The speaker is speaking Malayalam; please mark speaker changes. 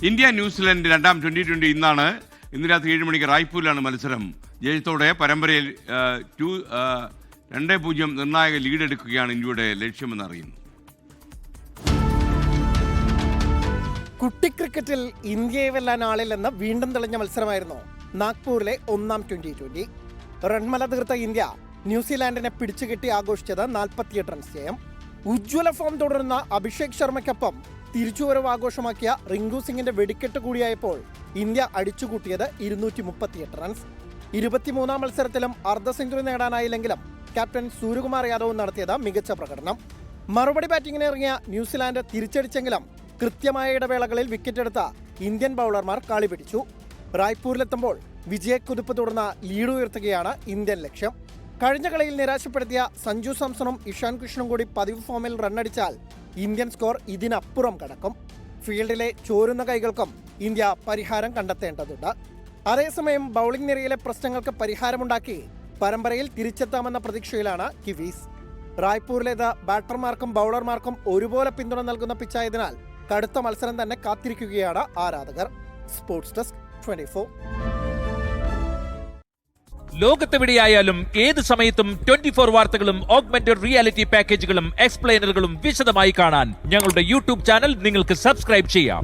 Speaker 1: ഇന്ത്യ ന്യൂസിലൻഡ് രണ്ടാം 2020 ഇന്ന് രാത്രി 7 മണിക്ക് റായ്പൂരിലാണ് മത്സരം. ജയത്തോടെ പരമ്പരയിൽ 2-0 നിർണായക ലീഡ് എടുക്കുകയാണ് ഇന്ത്യയുടെ ലക്ഷ്യമെന്ന് അറിയുന്നു.
Speaker 2: കുട്ടി ക്രിക്കറ്റിൽ ഇന്ത്യയെ വെല്ലാൻ ആളില്ലെന്ന് വീണ്ടും തെളിഞ്ഞ മത്സരമായിരുന്നു നാഗ്പൂരിലെ ഒന്നാം 2020. റൺമല തീർത്ത ഇന്ത്യ ന്യൂസിലാൻഡിനെ പിടിച്ചുകെട്ടി ആഘോഷിച്ചത് 48 റൺസ് ജയം. ഉജ്ജ്വല ഫോം തുടരുന്ന അഭിഷേക് ശർമ്മയ്ക്കൊപ്പം തിരിച്ചുവരവ് ആഘോഷമാക്കിയ റിങ്കു സിംഗിന്റെ വെടിക്കെട്ട് കൂടിയായപ്പോൾ ഇന്ത്യ അടിച്ചുകൂട്ടിയത് 238 റൺസ്. 23-ാം മത്സരത്തിലും അർദ്ധ സെഞ്ചുറി നേടാനായില്ലെങ്കിലും ക്യാപ്റ്റൻ സൂര്യകുമാർ യാദവ് നടത്തിയത് മികച്ച പ്രകടനം. മറുപടി ബാറ്റിംഗിന് ഇറങ്ങിയ ന്യൂസിലാൻഡ് തിരിച്ചടിച്ചെങ്കിലും കൃത്യമായ ഇടവേളകളിൽ വിക്കറ്റെടുത്ത ഇന്ത്യൻ ബൗളർമാർ കളി പിടിച്ചു. റായ്പൂരിലെത്തുമ്പോൾ വിജയക്കുതിപ്പ് തുടർന്ന് ലീഡ് ഉയർത്തുകയാണ് ഇന്ത്യൻ ലക്ഷ്യം. കഴിഞ്ഞ കളിയിൽ നിരാശപ്പെടുത്തിയ സഞ്ജു സാംസണും ഇഷാൻ കിഷനും കൂടി പതിവ് ഫോമിൽ റണ്ണടിച്ചാൽ ഇന്ത്യൻ സ്കോർ ഇതിനപ്പുറം കടക്കും. ഫീൽഡിലെ ചോരുന്ന കൈകൾക്കും ഇന്ത്യ പരിഹാരം കണ്ടെത്തേണ്ടതുണ്ട്. അതേസമയം ബൗളിംഗ് നിരയിലെ പ്രശ്നങ്ങൾക്ക് പരിഹാരമുണ്ടാക്കി പരമ്പരയിൽ തിരിച്ചെത്താമെന്ന പ്രതീക്ഷയിലാണ് കിവീസ്. റായ്പൂരിലേത് ബാറ്റർമാർക്കും ബൗളർമാർക്കും ഒരുപോലെ പിന്തുണ നൽകുന്ന പിച്ചായതിനാൽ കടുത്ത മത്സരം തന്നെ കാത്തിരിക്കുകയാണ് ആരാധകർ. Sports desk 24.
Speaker 3: ലോകത്തെവിടെയായാലും ഏത് സമയത്തും 24 വാർത്തകളും ഓഗ്മെന്റഡ് റിയാലിറ്റി പാക്കേജുകളും എക്സ്പ്ലെയിനറുകളും വിശദമായി കാണാൻ ഞങ്ങളുടെ യൂട്യൂബ് ചാനൽ നിങ്ങൾക്ക് സബ്സ്ക്രൈബ് ചെയ്യാം.